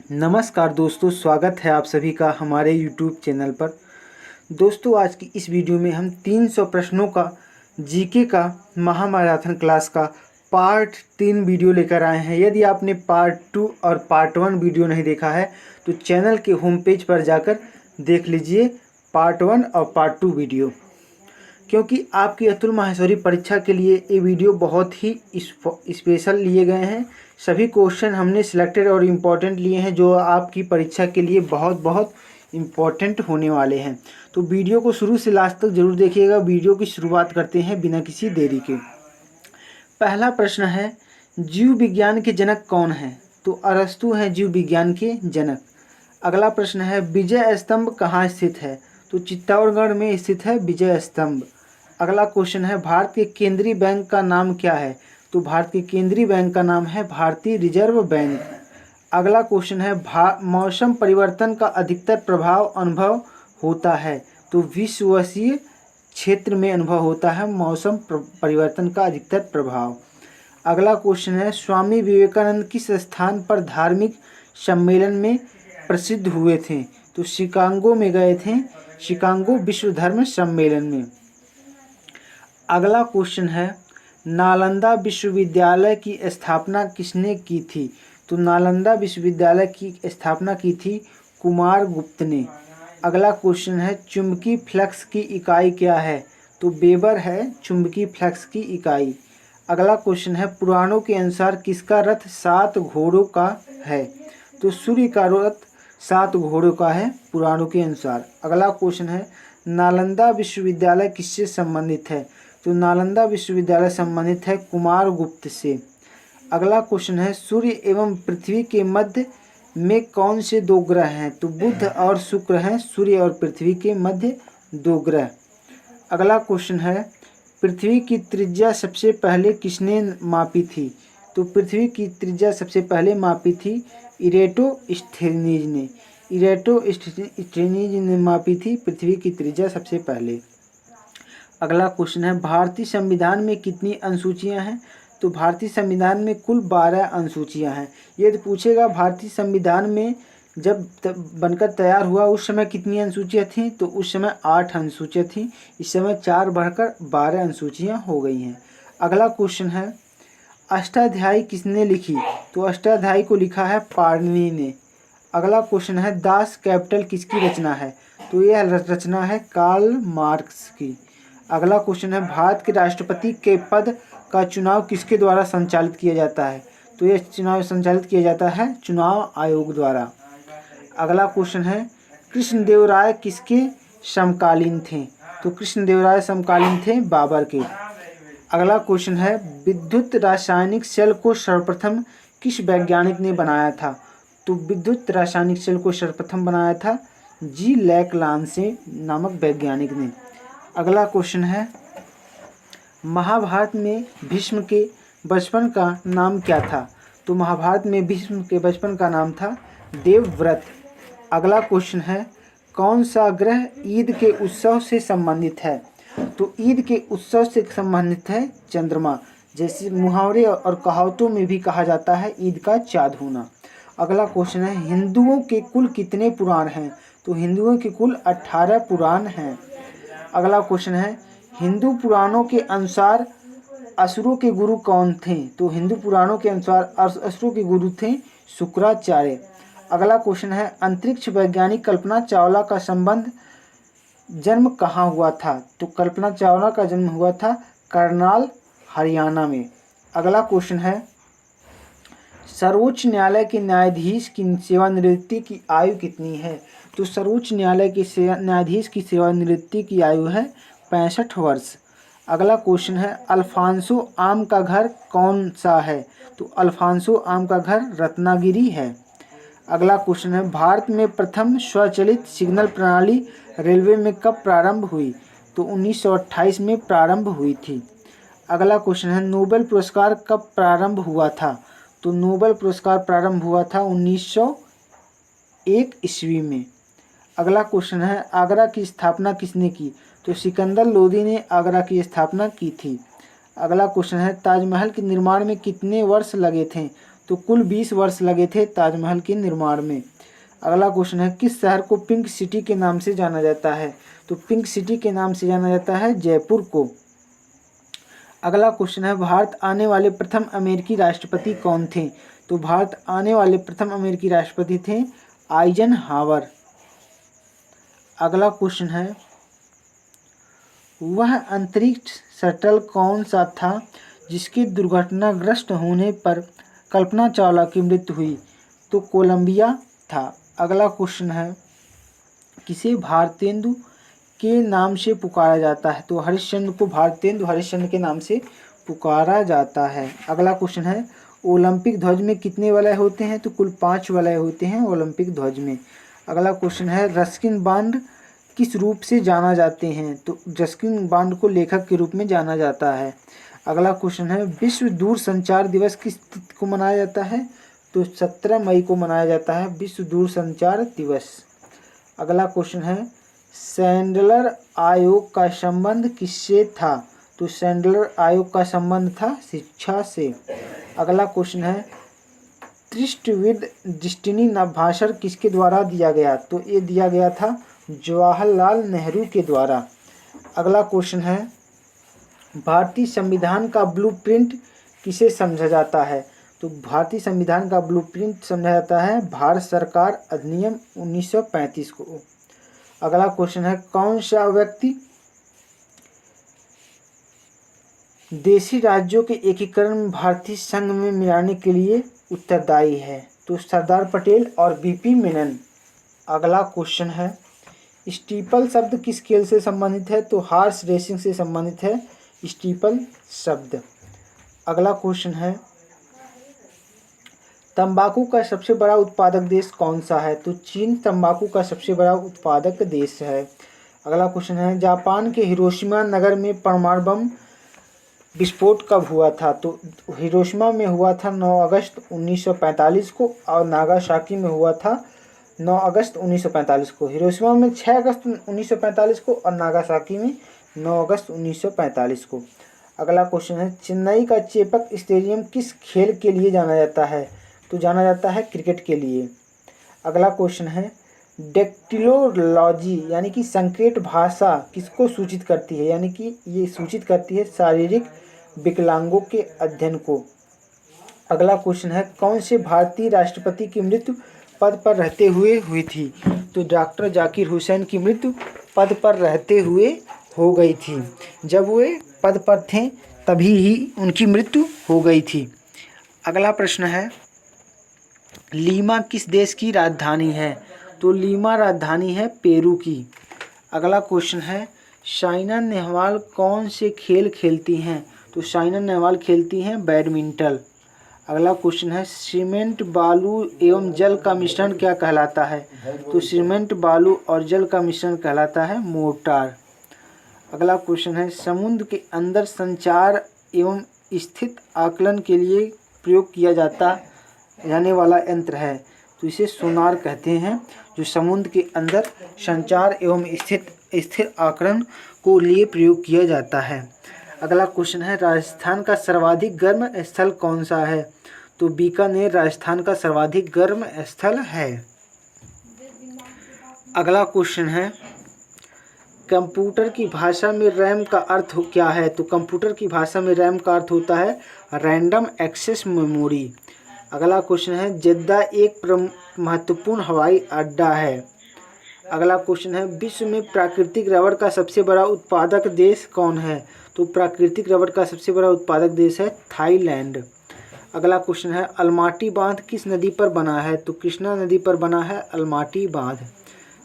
नमस्कार दोस्तों, स्वागत है आप सभी का हमारे YouTube चैनल पर। दोस्तों, आज की इस वीडियो में हम 300 प्रश्नों का जीके का महामैराथन क्लास का पार्ट 3 वीडियो लेकर आए हैं। यदि आपने पार्ट 2 और पार्ट 1 वीडियो नहीं देखा है तो चैनल के होम पेज पर जाकर देख लीजिए पार्ट 1 और पार्ट 2 वीडियो, क्योंकि आपकी अतुल माहेश्वरी परीक्षा के लिए ये वीडियो बहुत ही स्पेशल लिए गए हैं। सभी क्वेश्चन हमने सिलेक्टेड और इम्पोर्टेंट लिए हैं जो आपकी परीक्षा के लिए बहुत बहुत इम्पोर्टेंट होने वाले हैं। तो वीडियो को शुरू से लास्ट तक जरूर देखिएगा। वीडियो की शुरुआत करते हैं बिना किसी देरी के। पहला प्रश्न है, जीव विज्ञान के जनक कौन हैं? तो अरस्तु हैं जीव विज्ञान के जनक। अगला प्रश्न है, विजय स्तंभ कहाँ स्थित है? तो चित्तौड़गढ़ में स्थित है विजय स्तंभ। अगला क्वेश्चन है, भारत के केंद्रीय बैंक का नाम क्या है? तो भारत के केंद्रीय बैंक का नाम है भारतीय रिजर्व बैंक। अगला क्वेश्चन है, मौसम परिवर्तन का अधिकतर प्रभाव अनुभव होता है? तो विश्ववसीय क्षेत्र में अनुभव होता है मौसम परिवर्तन का अधिकतर प्रभाव। अगला क्वेश्चन है, स्वामी विवेकानंद किस स्थान पर धार्मिक सम्मेलन में प्रसिद्ध हुए थे? तो शिकागो में गए थे, शिकागो विश्व धर्म सम्मेलन में। अगला क्वेश्चन है, नालंदा विश्वविद्यालय की स्थापना किसने की थी? तो नालंदा विश्वविद्यालय की स्थापना की थी कुमार गुप्त ने। अगला क्वेश्चन है, चुंबकीय फ्लक्स की इकाई क्या है? तो वेबर है चुंबकीय फ्लक्स की इकाई। अगला क्वेश्चन है, पुराणों के अनुसार किसका रथ 7 घोड़ों का है? तो सूर्य का रथ 7 घोड़ों का है पुराणों के अनुसार। अगला क्वेश्चन है, नालंदा विश्वविद्यालय किससे संबंधित है? तो नालंदा विश्वविद्यालय संबंधित है कुमार गुप्त से। अगला क्वेश्चन है, सूर्य एवं पृथ्वी के मध्य में कौन से 2 ग्रह हैं? तो बुध और शुक्र हैं सूर्य और पृथ्वी के मध्य 2 ग्रह। अगला क्वेश्चन है, पृथ्वी की त्रिज्या सबसे पहले किसने मापी थी? तो पृथ्वी की त्रिज्या सबसे पहले मापी थी इरेटोस्थेनीज ने। इरेटोस्थेनीज ने मापी थी पृथ्वी की त्रिज्या सबसे पहले। अगला क्वेश्चन है, भारतीय संविधान में कितनी अनुसूचियां हैं? तो भारतीय संविधान में कुल 12 अनुसूचियां हैं। ये तो पूछेगा भारतीय संविधान में जब बनकर तैयार हुआ उस समय कितनी अनुसूचियां थीं? तो उस समय 8 अनुसूचियां थीं। इस समय 4 बढ़कर 12 अनुसूचियां हो गई हैं। अगला क्वेश्चन है, अष्टाध्यायी किसने लिखी? तो अष्टाध्यायी को लिखा है पाणिनि ने। अगला क्वेश्चन है, दास कैपिटल किसकी रचना है? तो यह रचना है कार्ल मार्क्स की। अगला क्वेश्चन है, भारत के राष्ट्रपति के पद का चुनाव किसके द्वारा संचालित किया जाता है? तो यह चुनाव संचालित किया जाता है चुनाव आयोग द्वारा। अगला क्वेश्चन है, कृष्णदेवराय किसके समकालीन थे? तो कृष्णदेवराय समकालीन थे बाबर के। अगला क्वेश्चन है, विद्युत रासायनिक सेल को सर्वप्रथम किस वैज्ञानिक ने बनाया था? तो विद्युत रासायनिक सेल को सर्वप्रथम बनाया था जी लैक्लांसे नामक वैज्ञानिक ने। अगला क्वेश्चन है, महाभारत में भीष्म के बचपन का नाम क्या था? तो महाभारत में भीष्म के बचपन का नाम था देवव्रत। अगला क्वेश्चन है, कौन सा ग्रह ईद के उत्सव से संबंधित है? तो ईद के उत्सव से संबंधित है चंद्रमा। जैसे मुहावरे और कहावतों में भी कहा जाता है ईद का चाँद होना। अगला क्वेश्चन है, हिंदुओं के कुल कितने पुराण हैं? तो हिंदुओं के कुल 18 पुराण हैं। अगला क्वेश्चन है, हिंदू पुराणों के अनुसार असुरों के गुरु कौन थे? तो हिंदू पुराणों के अनुसार असुरों के गुरु थे शुक्राचार्य। अगला क्वेश्चन है, अंतरिक्ष वैज्ञानिक कल्पना चावला का संबंध जन्म कहाँ हुआ था? तो कल्पना चावला का जन्म हुआ था करनाल हरियाणा में। अगला क्वेश्चन है, सर्वोच्च न्यायालय के न्यायाधीश की सेवानिवृत्ति की आयु कितनी है? तो सर्वोच्च न्यायालय के न्यायाधीश की सेवानिवृत्ति की आयु है 65 वर्ष। अगला क्वेश्चन है, अल्फांसो आम का घर कौन सा है? तो अल्फांसो आम का घर रत्नागिरी है। अगला क्वेश्चन है, भारत में प्रथम स्वचालित सिग्नल प्रणाली रेलवे में कब प्रारंभ हुई? तो 1928 में प्रारंभ हुई थी। अगला क्वेश्चन है, नोबेल पुरस्कार कब प्रारंभ हुआ था? तो नोबेल पुरस्कार प्रारंभ हुआ था 1901 ईस्वी में। अगला क्वेश्चन है, आगरा की स्थापना किसने की? तो सिकंदर लोदी ने आगरा की स्थापना की थी। अगला क्वेश्चन है, ताजमहल के निर्माण में कितने वर्ष लगे थे? तो कुल 20 वर्ष लगे थे ताजमहल के निर्माण में। अगला क्वेश्चन है, किस शहर को पिंक सिटी के नाम से जाना जाता है? तो पिंक सिटी के नाम से जाना जाता है जयपुर को। अगला क्वेश्चन है, भारत आने वाले प्रथम अमेरिकी राष्ट्रपति कौन थे? तो भारत आने वाले प्रथम अमेरिकी राष्ट्रपति थे आइजनहावर। अगला क्वेश्चन है, वह अंतरिक्ष शटल कौन सा था जिसके दुर्घटनाग्रस्त होने पर कल्पना चावला की मृत्यु हुई? तो कोलंबिया था। अगला क्वेश्चन है, किसे भारतेंदु के नाम से पुकारा जाता है? तो हरिश्चंद्र को भारतेंदु हरिश्चंद्र के नाम से पुकारा जाता है। अगला क्वेश्चन है, ओलंपिक ध्वज में कितने वलय होते हैं? तो कुल 5 वलय होते हैं ओलंपिक ध्वज में। अगला क्वेश्चन है, रस्किन बॉन्ड किस रूप से जाना जाते हैं? तो रस्किन बॉन्ड को लेखक के रूप में जाना जाता है। अगला क्वेश्चन है, विश्व दूरसंचार दिवस किस तिथि को मनाया जाता है? तो 17 मई को मनाया जाता है विश्व दूरसंचार दिवस। अगला क्वेश्चन है, सैंडलर आयोग का संबंध किससे था? तो सैंडलर आयोग का संबंध था शिक्षा से। अगला क्वेश्चन है, ट्रिस्ट विद डेस्टिनी नभास्कर किसके द्वारा दिया गया? तो ये दिया गया था जवाहरलाल नेहरू के द्वारा। अगला क्वेश्चन है, भारतीय संविधान का ब्लूप्रिंट किसे समझा जाता है? तो भारतीय संविधान का ब्लूप्रिंट समझा जाता है भारत सरकार अधिनियम 1935 को। अगला क्वेश्चन है, कौन सा व्यक्ति देशी राज्यों के एकीकरण में भारतीय संघ में मिलाने के लिए उत्तरदायी है? तो सरदार पटेल और बीपी मेनन। अगला क्वेश्चन है, स्टीपल शब्द किस खेल से संबंधित है? तो हॉर्स रेसिंग से संबंधित है स्टीपल शब्द। अगला क्वेश्चन है, तंबाकू का सबसे बड़ा उत्पादक देश कौन सा है? तो चीन तंबाकू का सबसे बड़ा उत्पादक देश है। अगला क्वेश्चन है, जापान के हिरोशिमा नगर में परमाणु बम विस्फोट कब हुआ था? तो हिरोशिमा में हुआ था 9 अगस्त 1945 को और नागासाकी में हुआ था 9 अगस्त 1945 को। हिरोशिमा में 6 अगस्त 1945 को और नागासाकी में 9 अगस्त 1945 को। अगला क्वेश्चन है, चेन्नई का चेपक स्टेडियम किस खेल के लिए जाना जाता है? तो जाना जाता है क्रिकेट के लिए। अगला क्वेश्चन है, डेक्टिलोलॉजी यानी कि संकेत भाषा किसको सूचित करती है? यानी कि ये सूचित करती है शारीरिक विकलांगों के अध्ययन को। अगला क्वेश्चन है, कौन से भारतीय राष्ट्रपति की मृत्यु पद पर रहते हुए हुई थी? तो डॉक्टर जाकिर हुसैन की मृत्यु पद पर रहते हुए हो गई थी। जब वे पद पर थे तभी ही उनकी मृत्यु हो गई थी। अगला प्रश्न है, लीमा किस देश की राजधानी है? तो लीमा राजधानी है पेरू की। अगला क्वेश्चन है, साइना नेहवाल कौन से खेल खेलती हैं? तो साइना नेहवाल खेलती हैं बैडमिंटन। अगला क्वेश्चन है, सीमेंट बालू एवं जल का मिश्रण क्या कहलाता है? तो सीमेंट बालू और जल का मिश्रण कहलाता है मोर्टार। अगला क्वेश्चन है, समुद्र के अंदर संचार एवं स्थित आकलन के लिए प्रयोग किया जाने वाला यंत्र है, तो इसे सोनार कहते हैं, जो समुद्र के अंदर संचार एवं स्थिर आकलन को लिए प्रयोग किया जाता है। अगला क्वेश्चन है, राजस्थान का सर्वाधिक गर्म स्थल कौन सा है? तो बीकानेर राजस्थान का सर्वाधिक गर्म स्थल है। अगला क्वेश्चन है, कंप्यूटर की भाषा में रैम का अर्थ क्या है? तो कंप्यूटर की भाषा में रैम का अर्थ होता है रैंडम एक्सेस मेमोरी। अगला क्वेश्चन है, जेद्दा एक महत्वपूर्ण हवाई अड्डा है। अगला क्वेश्चन है, विश्व में प्राकृतिक रबड़ का सबसे बड़ा उत्पादक देश कौन है? तो प्राकृतिक रबड़ का सबसे बड़ा उत्पादक देश है थाईलैंड। अगला क्वेश्चन है, अलमाटी बांध किस नदी पर बना है? तो कृष्णा नदी पर बना है अलमाटी बांध।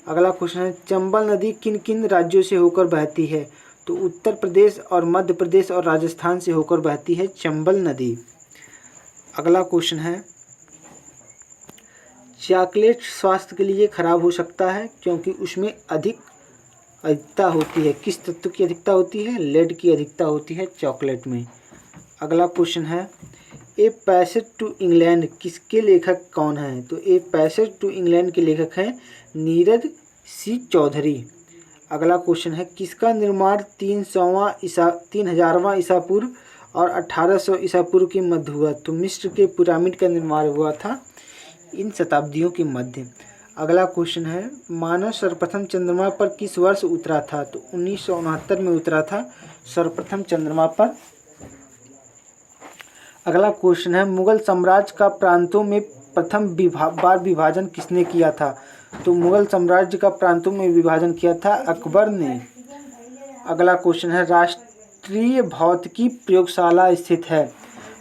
अगला क्वेश्चन है, चंबल नदी किन किन राज्यों से होकर बहती है? तो उत्तर प्रदेश और मध्य प्रदेश और राजस्थान से होकर बहती है चंबल नदी। अगला क्वेश्चन है, चॉकलेट स्वास्थ्य के लिए खराब हो सकता है क्योंकि उसमें अधिकता होती है। किस तत्व की अधिकता होती है? लेड की अधिकता होती है चॉकलेट में। अगला क्वेश्चन है, ए पैसेज टू इंग्लैंड किसके लेखक कौन हैं? तो ए पैसेज टू इंग्लैंड के लेखक हैं नीरज सी चौधरी। अगला क्वेश्चन है, किसका निर्माण 3000वां ईसा पूर्व और 1800 ईसा पूर्व के मध्य हुआ। तो मिस्र के पिरामिड का निर्माण हुआ था इन शताब्दियों के मध्य। अगला क्वेश्चन है, मानव सर्वप्रथम चंद्रमा पर किस वर्ष उतरा था? तो 1969 में उतरा था सर्वप्रथम चंद्रमा पर। अगला क्वेश्चन है, मुगल साम्राज्य का प्रांतों में प्रथम बार विभाजन किसने किया था? तो मुगल साम्राज्य का प्रांतों में विभाजन किया था अकबर ने। अगला क्वेश्चन है, राष्ट्रीय भौतिकी प्रयोगशाला स्थित है?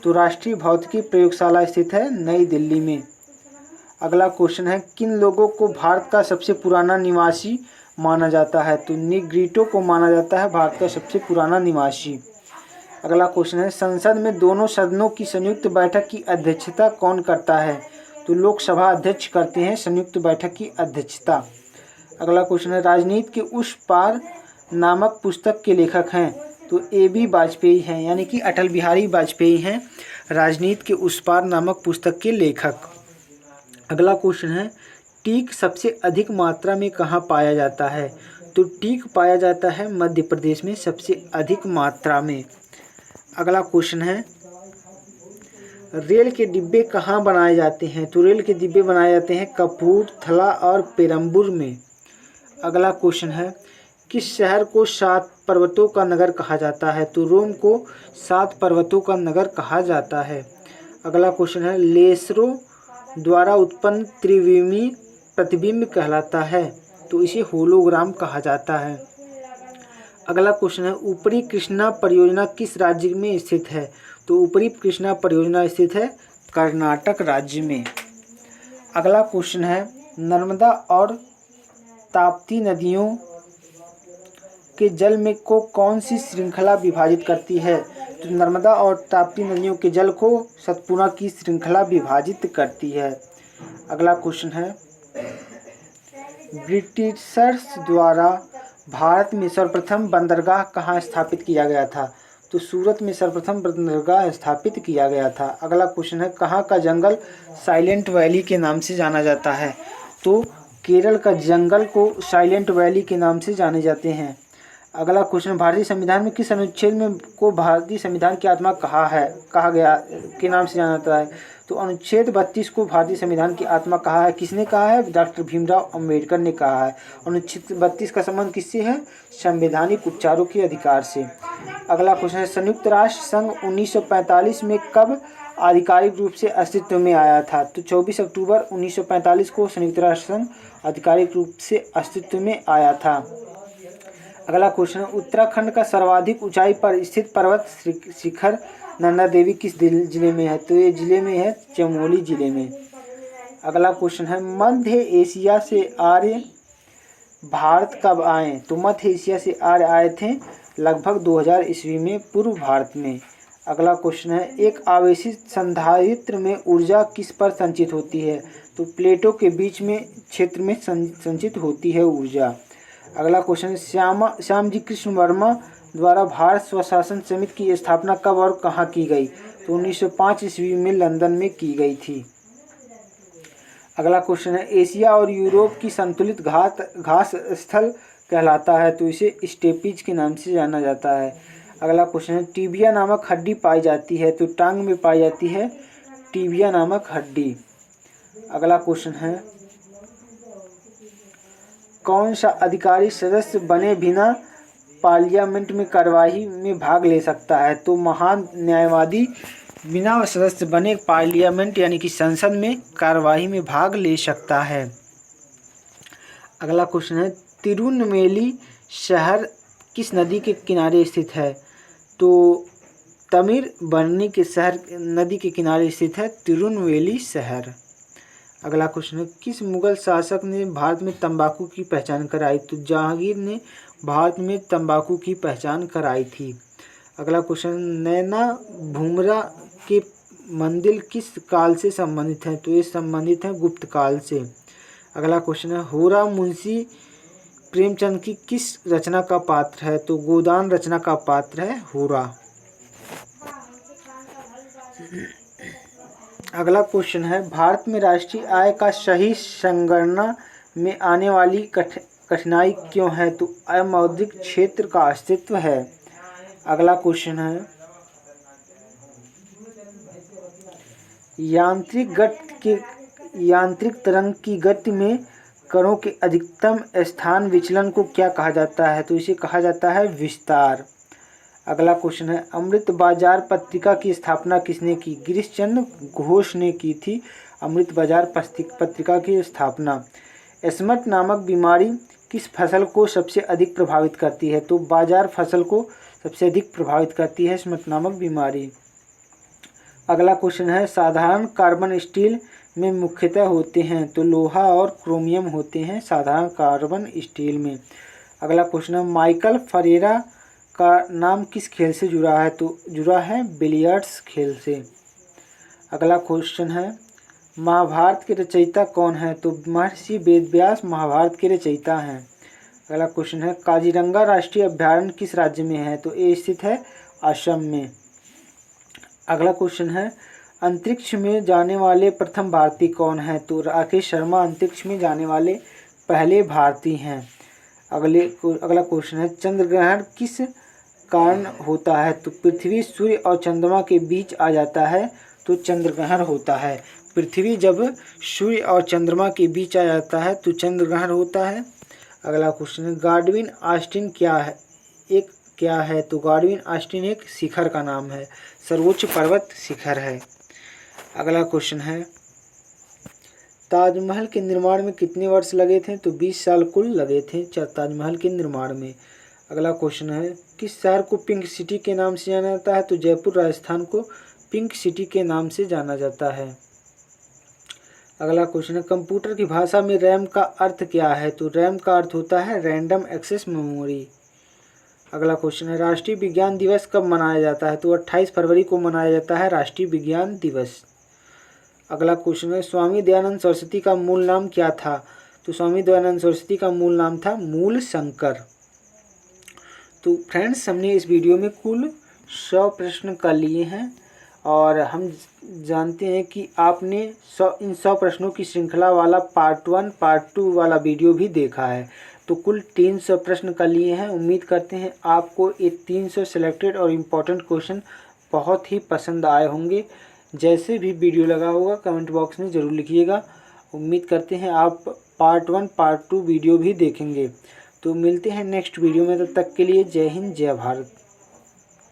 तो राष्ट्रीय भौतिकी प्रयोगशाला स्थित है नई दिल्ली में। अगला क्वेश्चन है, किन लोगों को भारत का सबसे पुराना निवासी माना जाता है? तो निग्रिटो को माना जाता है भारत का सबसे पुराना निवासी। अगला क्वेश्चन है, संसद में दोनों सदनों की संयुक्त बैठक की अध्यक्षता कौन करता है? तो लोकसभा अध्यक्ष करते हैं संयुक्त बैठक की अध्यक्षता। अगला क्वेश्चन है, राजनीति के उस पार नामक पुस्तक के लेखक हैं? तो AB वाजपेयी हैं, यानी कि अटल बिहारी वाजपेयी हैं राजनीति के उस पार नामक पुस्तक के लेखक। अगला क्वेश्चन है, टीक सबसे अधिक मात्रा में कहाँ पाया जाता है? तो टीक पाया जाता है मध्य प्रदेश में सबसे अधिक मात्रा में। अगला क्वेश्चन है, रेल के डिब्बे कहाँ बनाए जाते हैं? तो रेल के डिब्बे बनाए जाते हैं कपूरथला और पेरम्बूर में। अगला क्वेश्चन है, किस शहर को 7 पर्वतों का नगर कहा जाता है? तो रोम को 7 पर्वतों का नगर कहा जाता है। अगला क्वेश्चन है, लेसरो द्वारा उत्पन्न त्रिविमी प्रतिबिंब कहलाता है? तो इसे होलोग्राम कहा जाता है। अगला क्वेश्चन है, ऊपरी कृष्णा परियोजना किस राज्य में स्थित है? तो ऊपरी कृष्णा परियोजना स्थित है कर्नाटक राज्य में। अगला क्वेश्चन है, नर्मदा और ताप्ती नदियों के जल में को कौन सी श्रृंखला विभाजित करती है? तो नर्मदा और ताप्ती नदियों के जल को सतपुड़ा की श्रृंखला विभाजित करती है। अगला क्वेश्चन है, ब्रिटिशर्स द्वारा भारत में सर्वप्रथम बंदरगाह कहाँ स्थापित किया गया था? तो सूरत में सर्वप्रथम बंदरगाह स्थापित किया गया था। अगला क्वेश्चन है, कहाँ का जंगल साइलेंट वैली के नाम से जाना जाता है? तो केरल का जंगल को साइलेंट वैली के नाम से जाने जाते हैं। अगला क्वेश्चन, भारतीय संविधान में किस अनुच्छेद में को भारतीय संविधान की आत्मा कहा गया के नाम से जाना जाता है? तो अनुच्छेद 32 को भारतीय संविधान की आत्मा कहा है। किसने कहा है? डॉक्टर भीमराव अंबेडकर ने कहा है। अनुच्छेद 32 का संबंध किससे है? संवैधानिक उपचारों के अधिकार से। अगला क्वेश्चन है, संयुक्त राष्ट्र संघ 1945 में कब आधिकारिक रूप से अस्तित्व में आया था? तो 24 अक्टूबर 1945 को संयुक्त राष्ट्र संघ आधिकारिक रूप से अस्तित्व में आया था। अगला क्वेश्चन है, उत्तराखंड का सर्वाधिक ऊंचाई पर स्थित पर्वत शिखर नंदा देवी किस जिले में है? तो ये जिले में है चमोली जिले में। अगला क्वेश्चन है, मध्य एशिया से आर्य भारत कब आए? तो मध्य एशिया से आर्य आए थे लगभग 2000 ईस्वी में पूर्व भारत में। अगला क्वेश्चन है, एक आवेशित संधारित्र में ऊर्जा किस पर संचित होती है? तो प्लेटों के बीच में क्षेत्र में संचित होती है ऊर्जा। अगला क्वेश्चन, श्यामजी कृष्ण वर्मा द्वारा भारत स्वशासन समिति की स्थापना कब और कहाँ की गई? तो 1905 ईस्वी में लंदन में की गई थी। अगला क्वेश्चन है, एशिया और यूरोप की संतुलित घास स्थल कहलाता है? तो इसे स्टेपीज के नाम से जाना जाता है। अगला क्वेश्चन है, टीबिया नामक हड्डी पाई जाती है? तो टांग में पाई जाती है टीबिया नामक हड्डी। अगला क्वेश्चन है, कौन सा अधिकारी सदस्य बने बिना पार्लियामेंट में कार्यवाही में भाग ले सकता है? तो महान न्यायवादी बिना सदस्य बने पार्लियामेंट यानी कि संसद में कार्यवाही में भाग ले सकता है। अगला क्वेश्चन है, तिरुनेलवेली शहर किस नदी के किनारे स्थित है? तो तमिर बरनी के शहर नदी के किनारे स्थित है तिरुनेलवेली शहर। अगला क्वेश्चन है, किस मुगल शासक ने भारत में तंबाकू की पहचान कराई? तो जहांगीर ने भारत में तंबाकू की पहचान कराई थी। अगला क्वेश्चन, नैना भूमरा के मंदिर किस काल से संबंधित हैं? तो ये संबंधित हैं गुप्त काल से। अगला क्वेश्चन है, होरा मुंशी प्रेमचंद की किस रचना का पात्र है? तो गोदान रचना का पात्र है होरा। अगला क्वेश्चन है, भारत में राष्ट्रीय आय का सही संगणना में आने वाली कठिनाई क्यों है? तो अमौद्रिक क्षेत्र का अस्तित्व है। अगला क्वेश्चन है, यांत्रिक तरंग की गति में कणों के अधिकतम स्थान विचलन को क्या कहा जाता है? तो इसे कहा जाता है विस्तार। अगला क्वेश्चन है, अमृत बाजार पत्रिका की स्थापना किसने की? गिरीश चंद्र घोष ने की थी अमृत बाजार पत्रिका की स्थापना। स्मट नामक बीमारी किस फसल को सबसे अधिक प्रभावित करती है? तो बाजार फसल को सबसे अधिक प्रभावित करती है स्मट नामक बीमारी। अगला क्वेश्चन है, साधारण कार्बन स्टील में मुख्यतः होते हैं? तो लोहा और क्रोमियम होते हैं साधारण कार्बन स्टील में। अगला क्वेश्चन है, माइकल फरेरा का नाम किस खेल से जुड़ा है? तो जुड़ा है बिलियर्ड्स खेल से। अगला क्वेश्चन है, महाभारत के रचयिता कौन है? तो महर्षि वेदव्यास महाभारत के रचयिता हैं। अगला क्वेश्चन है, काजीरंगा राष्ट्रीय अभयारण्य किस राज्य में है? तो ये स्थित है असम में। अगला क्वेश्चन है, अंतरिक्ष में जाने वाले प्रथम भारतीय कौन है? तो राकेश शर्मा अंतरिक्ष में जाने वाले पहले भारतीय हैं। अगला क्वेश्चन है, चंद्र ग्रहण किस कारण होता है? तो पृथ्वी सूर्य और चंद्रमा के बीच आ जाता है तो चंद्र ग्रहण होता है। पृथ्वी जब सूर्य और चंद्रमा के बीच आ जाता है तो चंद्र ग्रहण होता है। अगला क्वेश्चन है, गाडविन ऑस्टिन क्या है? तो गाडविन ऑस्टिन एक शिखर का नाम है, सर्वोच्च पर्वत शिखर है। अगला क्वेश्चन है, ताजमहल के निर्माण में कितने वर्ष लगे थे? तो 20 साल कुल लगे थे ताजमहल के निर्माण में। अगला क्वेश्चन है, किस शहर को पिंक सिटी के नाम से जाना जाता है? तो जयपुर राजस्थान को पिंक सिटी के नाम से जाना जाता है। अगला क्वेश्चन है, कंप्यूटर की भाषा में रैम का अर्थ क्या है? तो रैम का अर्थ होता है रैंडम एक्सेस मेमोरी। अगला क्वेश्चन है, राष्ट्रीय विज्ञान दिवस कब मनाया जाता है? तो 28 फरवरी को मनाया जाता है राष्ट्रीय विज्ञान दिवस। अगला क्वेश्चन है, स्वामी दयानंद सरस्वती का मूल नाम क्या था? तो स्वामी दयानंद सरस्वती का मूल नाम था मूल शंकर। तो फ्रेंड्स, हमने इस वीडियो में कुल 100 प्रश्न कर लिए हैं और हम जानते हैं कि आपने इन 100 प्रश्नों की श्रृंखला वाला पार्ट 1 पार्ट 2 वाला वीडियो भी देखा है। तो कुल 300 प्रश्न कर लिए हैं। उम्मीद करते हैं आपको ये 300 सिलेक्टेड और इम्पोर्टेंट क्वेश्चन बहुत ही पसंद आए होंगे। जैसे भी वीडियो लगा होगा कमेंट बॉक्स में ज़रूर लिखिएगा। उम्मीद करते हैं आप पार्ट 1 पार्ट 2 वीडियो भी देखेंगे। तो मिलते हैं नेक्स्ट वीडियो में, तब तक के लिए जय हिंद जय भारत।